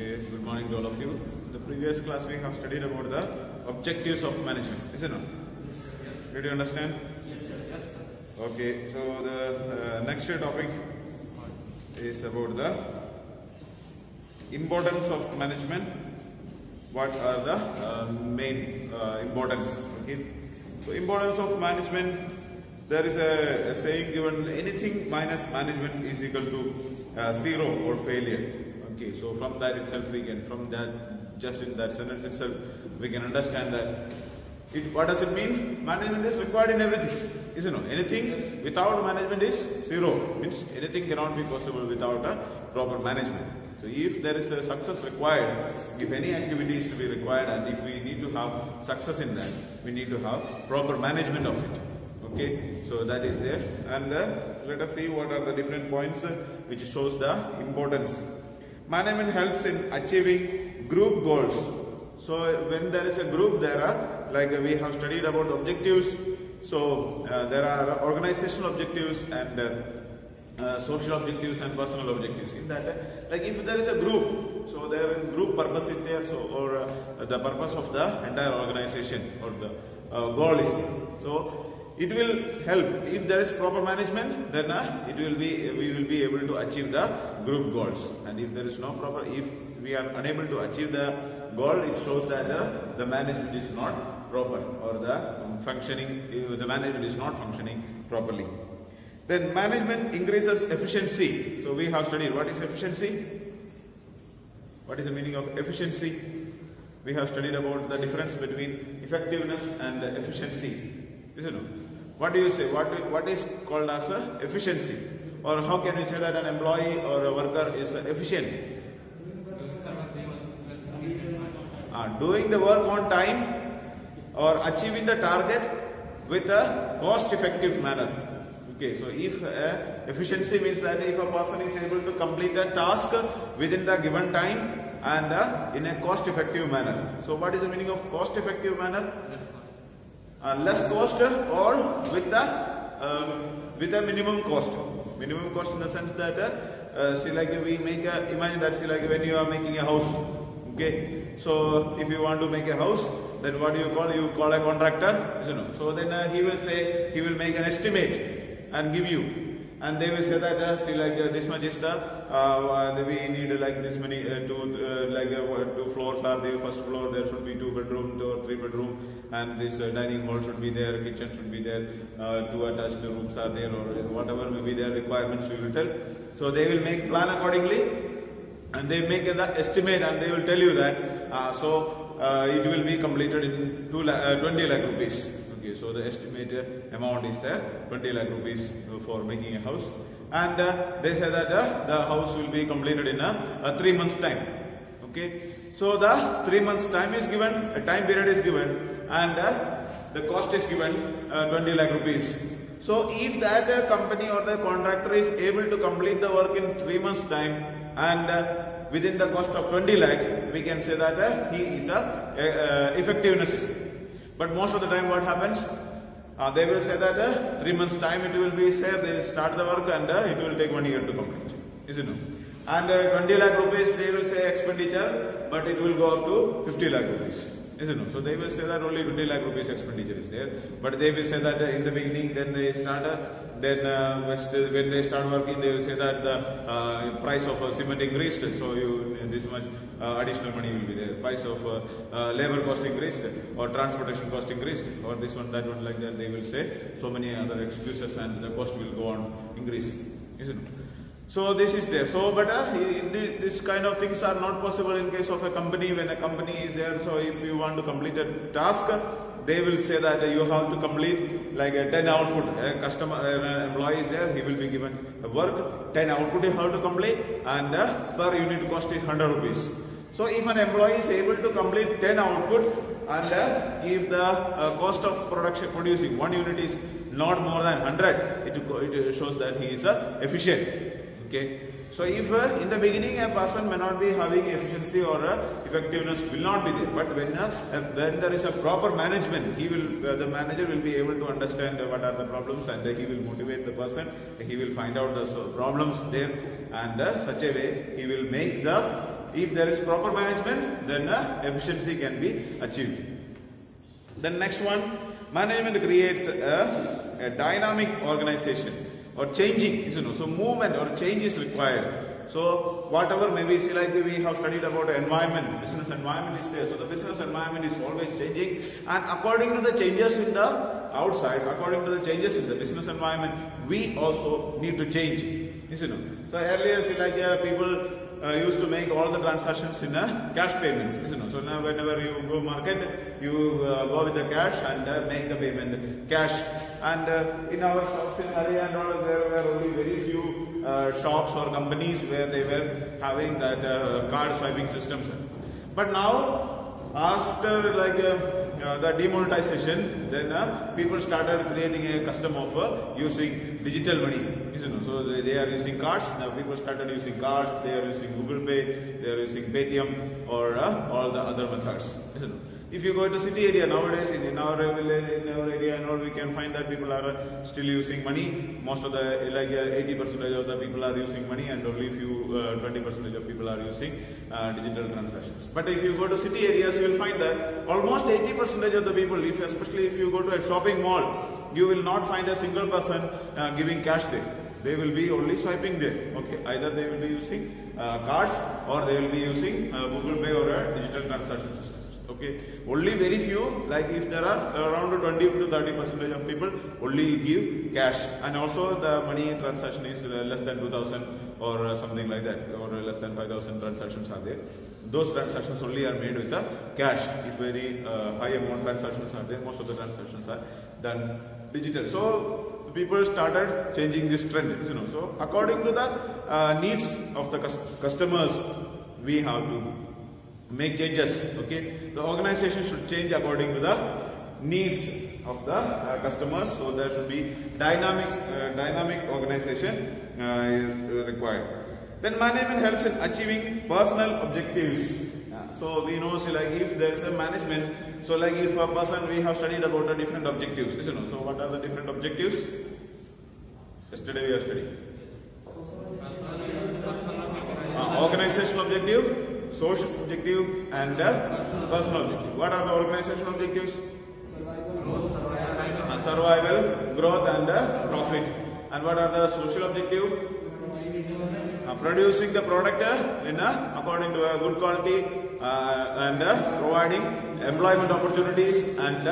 Okay, good morning to all of you. In the previous class we have studied about the objectives of management, isn't it? Did you understand? Yes, sir. Yes, sir. Okay, so the next topic is about the importance of management. What are the main importance? Okay, so importance of management. There is a saying given: anything minus management is equal to zero or failure. Okay, so from that itself we can, from that, just in that sentence itself, we can understand that. What does it mean? Management is required in everything. Isn't it? Anything without management is zero. Means anything cannot be possible without a proper management. So if there is a success required, if any activity is to be required, and if we need to have success in that, we need to have proper management of it. Okay, so that is there. And let us see what are the different points which shows the importance. Management helps in achieving group goals. So when there is a group, there are, like we have studied about objectives. So there are organizational objectives and social objectives and personal objectives. In that, like if there is a group, so there is group purpose is there, so or the purpose of the entire organization or the goal is there. So it will help if there is proper management. Then we will be able to achieve the group goals. And if there is no proper, if we are unable to achieve the goal, it shows that the management is not proper, or the management is not functioning properly. Then management increases efficiency. So we have studied what is efficiency. What is the meaning of efficiency? We have studied about the difference between effectiveness and efficiency. Isn't it? What do you say? What is called as efficiency? Or how can we say that an employee or a worker is efficient? Doing the work on time or achieving the target with a cost-effective manner. Okay, so if efficiency means that if a person is able to complete a task within the given time and in a cost-effective manner. So what is the meaning of cost-effective manner? Less cost or with the minimum cost. Minimum cost in the sense that see, like we make a, imagine that, see, like when you are making a house. Okay, so if you want to make a house, then what do you call? You call a contractor, you know. So then he will say, he will make an estimate and give you, and they will say that see, like this much is the we need like this many two floors are there. First floor there should be 2 bedrooms or 3 bedrooms, and this dining hall should be there, kitchen should be there, 2 attached rooms are there, or whatever may be their requirements we will tell. So they will make plan accordingly. And they make an estimate, and they will tell you that it will be completed in 20 lakh rupees. Okay, so the estimated amount is there, 20 lakh rupees for making a house. And they say that the house will be completed in a 3 months time. Okay, so the 3 months time is given, a time period is given, and the cost is given 20 lakh rupees. So if that company or the contractor is able to complete the work in 3 months time and within the cost of 20 lakh, we can say that he is effectiveness. But most of the time what happens? They will say that 3 months time it will be say they start the work and it will take 1 year to complete. Isn't it? And 20 lakh rupees they will say expenditure, but it will go up to 50 lakh rupees. Isn't it? So they will say that only 20 lakh rupees expenditure is there, but they will say that in the beginning, then they start, when they start working, they will say that the price of cement increased, so this much additional money will be there. Price of labor cost increased, or transportation cost increased, or this one, that one, like that. They will say so many other excuses, and the cost will go on increasing. Isn't it? So this is there. So, but this kind of things are not possible in case of a company. When a company is there, so if you want to complete a task, they will say that you have to complete like a 10 output. A customer, an employee is there, he will be given a work, 10 output you have to complete, and per unit cost is 100 rupees. So if an employee is able to complete 10 output, and if the cost of producing 1 unit is not more than 100, it shows that he is efficient. Okay, so if in the beginning a person may not be having efficiency or effectiveness will not be there, but when there is a proper management, the manager will be able to understand what are the problems, and he will motivate the person. He will find out the problems there, and such a way he will make the if there is proper management, then efficiency can be achieved. Then next one, management creates a dynamic organization or changing, so movement or change is required. So whatever maybe see, like we have studied about environment, business environment is there. So the business environment is always changing, and according to the changes in the outside, according to the changes in the business environment, we also need to change. So earlier see, like people used to make all the transactions in cash payments. So now whenever you go market, you go with the cash and make the payment cash. And in our shops in area and all, there were only very few shops or companies where they were having that card swiping systems. But now, after like the demonetization, then people started creating a custom of using digital money. So they are using cards. Now people started using cards. They are using Google Pay. They are using Paytm or all the other methods. If you go to city area nowadays, in our village, in our area and all, we can find that people are still using money. Most of the, like 80% of the people are using money, and only few 20% of people are using digital transactions. But if you go to city areas, you will find that almost 80% of the people, especially if you go to a shopping mall, you will not find a single person giving cash there. They will be only swiping there. Okay, either they will be using cards or they will be using Google Pay or a digital transaction system. Okay, only very few, like if there are around 20 to 30% of people only give cash, and also the money transaction is less than 2,000 or something like that, or less than 5,000 transactions are there. Those transactions only are made with the cash. If very high amount transactions are there, most of the transactions are done digital. So people started changing this trend. So according to the needs of the customers, we have to make changes. Okay, the organization should change according to the needs of the customers. So there should be dynamic organization is required. Then management helps in achieving personal objectives. So we know, see, like if there is a management, so like if a person, we have studied about the different objectives. So what are the different objectives? Yesterday we have studied organizational objective, social objective, and personal objective. What are the organizational objectives? Survival, growth, and profit. And what are the social objective? Producing the product according to a good quality and providing employment opportunities and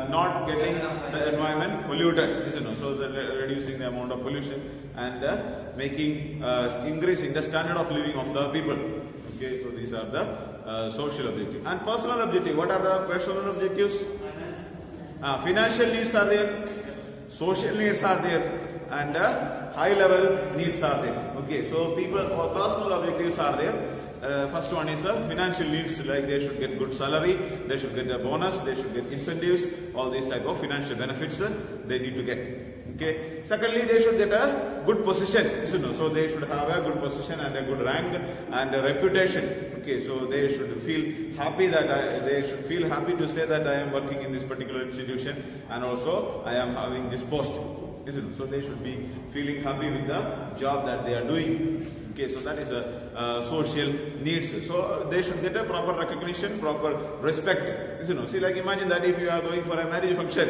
not getting the environment polluted. So reducing the amount of pollution and making increasing the standard of living of the people. Okay, so these are the social objectives. And personal objective. What are the personal objectives? Financial needs are there, social needs are there, and high level needs are there. Okay, so people or personal objectives are there. First one is financial needs, like they should get good salary, they should get a bonus, they should get incentives, all these type of financial benefits they need to get. Okay. Secondly, they should get a good position. So they should have a good position and a good rank and a reputation. Okay, so they should feel happy that they should feel happy to say that I am working in this particular institution and also I am having this post. So they should be feeling happy with the job that they are doing. Okay, so that is a social needs. So they should get a proper recognition, proper respect. See, like imagine that if you are going for a marriage function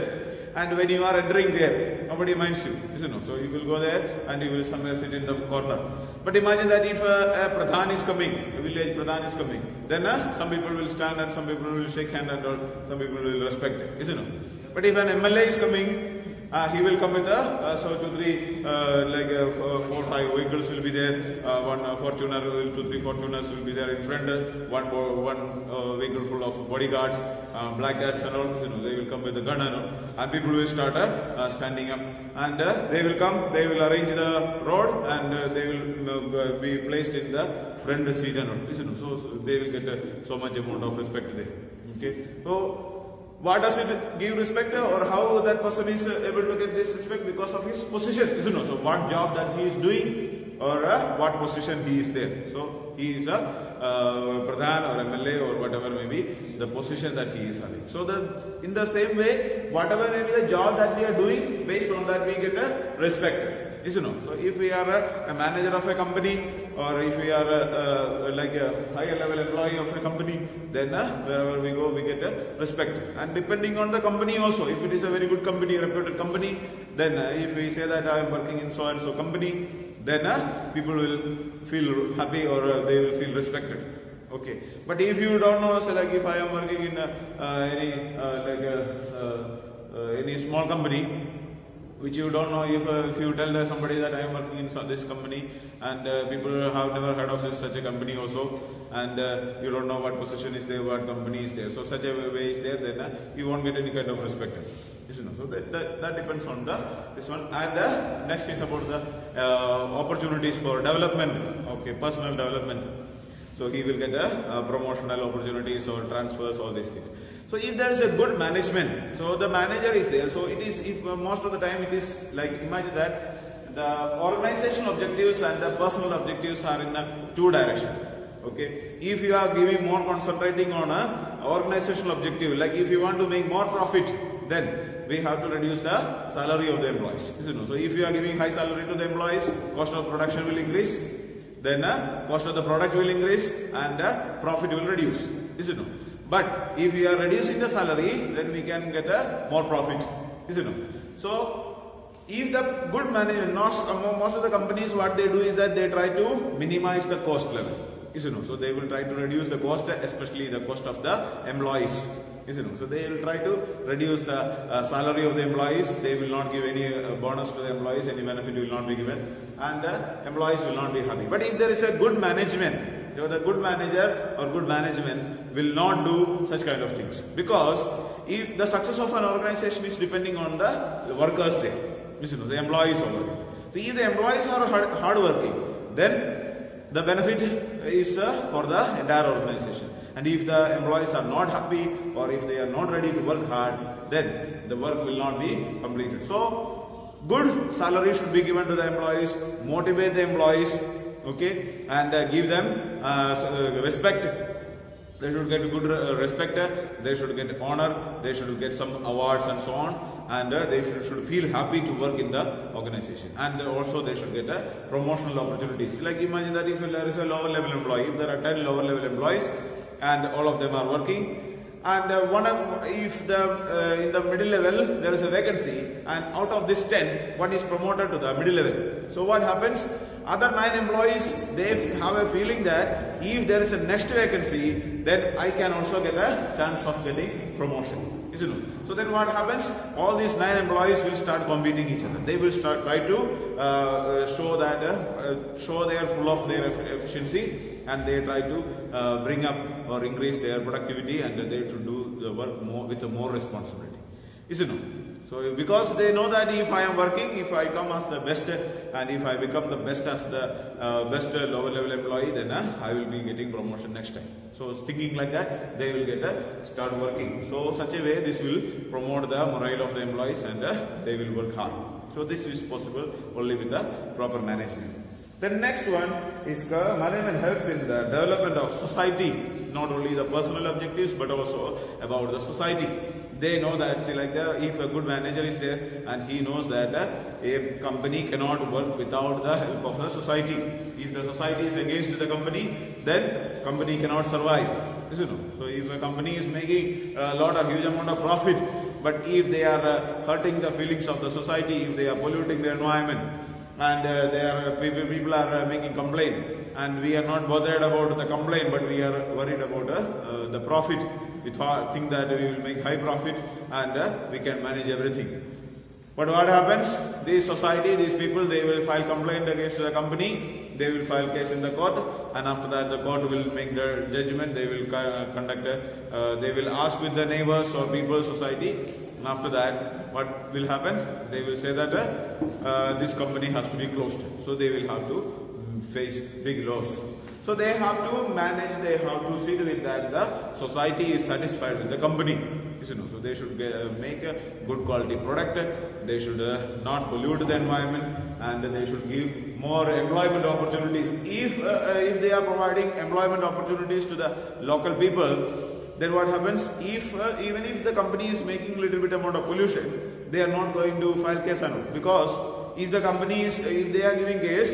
and when you are entering there, nobody minds you. So you will go there and you will somewhere sit in the corner. But imagine that if a pradhan is coming, a village pradhan is coming, then some people will stand and some people will shake hand and some people will respect it. But if an MLA is coming, he will come with so 2, 3 like 4, 5 vehicles will be there. One Fortuner, 2, 3 Fortuners will be there in front. One vehicle full of bodyguards, black hats and all. They will come with the gun and people will start standing up. And they will come. They will arrange the road and they will be placed in the front seat and all. So they will get so much amount of respect there. Okay. So what does it give respect, or how that person is able to get this respect? Because of his position. So what job that he is doing, or what position he is there. So he is a pradhan or MLA or whatever may be the position that he is having. So in the same way, whatever may be the job that we are doing, based on that we get a respect. So if we are a manager of a company or if we are like a higher level employee of a company, then wherever we go we get respect. And depending on the company also, if it is a very good company, a reputed company, then if we say that I am working in so and so company, then people will feel happy or they will feel respected. Okay, but if you don't know, so like if I am working in any small company, which you don't know, if you tell somebody that I am working in this company, and people have never heard of such a company also, and you don't know what position is there, what company is there, so such a way is there, then you won't get any kind of respect. You know, so that depends on this one. And next is about the opportunities for development. Okay, personal development. So he will get promotional opportunities or transfers, all these things. So if there is a good management, so the manager is there. So it is, if most of the time it is like, imagine that the organizational objectives and the personal objectives are in two directions. Okay, if you are giving more concentrating on a organizational objective, like if you want to make more profit, then we have to reduce the salary of the employees. You know, so if you are giving high salary to the employees, cost of production will increase, then cost of the product will increase, and profit will reduce. You know, but if we are reducing the salary, then we can get more profit. You know, so if the good management, most of the companies, what they do is that they try to minimize the cost level. You know, so they will try to reduce the cost, especially the cost of the employees. You know, so they will try to reduce the salary of the employees. They will not give any bonus to the employees, any benefit will not be given, and employees will not be happy. But if there is a good management, the good manager or good management will not do such kind of things, because if the success of an organization is depending on the workers there, you know, the employees are working. So if the employees are hard working, then the benefit is for the entire organization. And if the employees are not happy, or if they are not ready to work hard, then the work will not be completed. So good salary should be given to the employees, motivate the employees, okay, and give them respect. They should get good respect, they should get honor, they should get some awards and so on, and they should feel happy to work in the organization. And also they should get promotional opportunities. Like imagine that if there is a lower level employee, if there are 10 lower level employees, and all of them are working, and if in the middle level there is a vacancy, and out of this 10, one is promoted to the middle level. So what happens? Other 9 employees, they have a feeling that if there is a next vacancy, then I can also get a chance of getting promotion. You know? So then what happens? All these 9 employees will start competing each other. They will start try to show their full of their efficiency, and they try to bring up or increase their productivity, and they should do the work more with more responsibility. You know? So because they know that if I am working, if I come as the best, and if I become the best as the best lower level employee, then I will be getting promotion next time. So thinking like that, they will get start working. So such a way, this will promote the morale of the employees, and they will work hard. So this is possible only with the proper management. The next one is management helps in the development of society, not only the personal objectives but also about the society. They know that, see, like if a good manager is there and he knows that a company cannot work without the help of the society. If the society is against the company, then company cannot survive. You know? So if a company is making a huge amount of profit, but if they are hurting the feelings of the society, if they are polluting the environment, and people are making complaint, and we are not bothered about the complaint, but we are worried about the profit. We think that we will make high profit, and we can manage everything. But what happens? This society, these people, they will file complaint against the company, they will file case in the court, and after that the court will make the judgment. They will conduct they will ask with the neighbors or people, society, and after that what will happen? They will say that this company has to be closed. So they will have to face big loss. So they have to manage, they have to see to it that the society is satisfied with the company. You know, so they should make a good quality product, they should not pollute the environment, and they should give more employment opportunities. If they are providing employment opportunities to the local people, then what happens? Even if the company is making a little bit amount of pollution, they are not going to file case on it, because if the company is, if they are giving case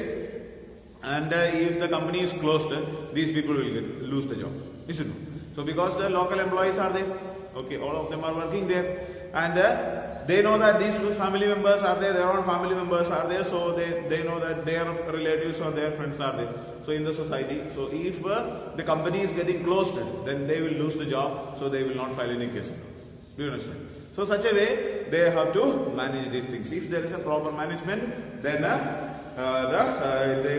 and if the company is closed, these people will lose the job. Isn't it? So because the local employees are there, okay, all of them are working there, and they know that these family members are there, their own family members are there, so they know that their relatives or their friends are there. So in the society, so if the company is getting closed, then they will lose the job, so they will not file any case. Do you understand? So such a way they have to manage these things. If there is a proper management, then they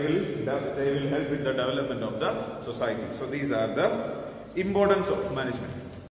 will help in the development of the society. So these are the importance of management.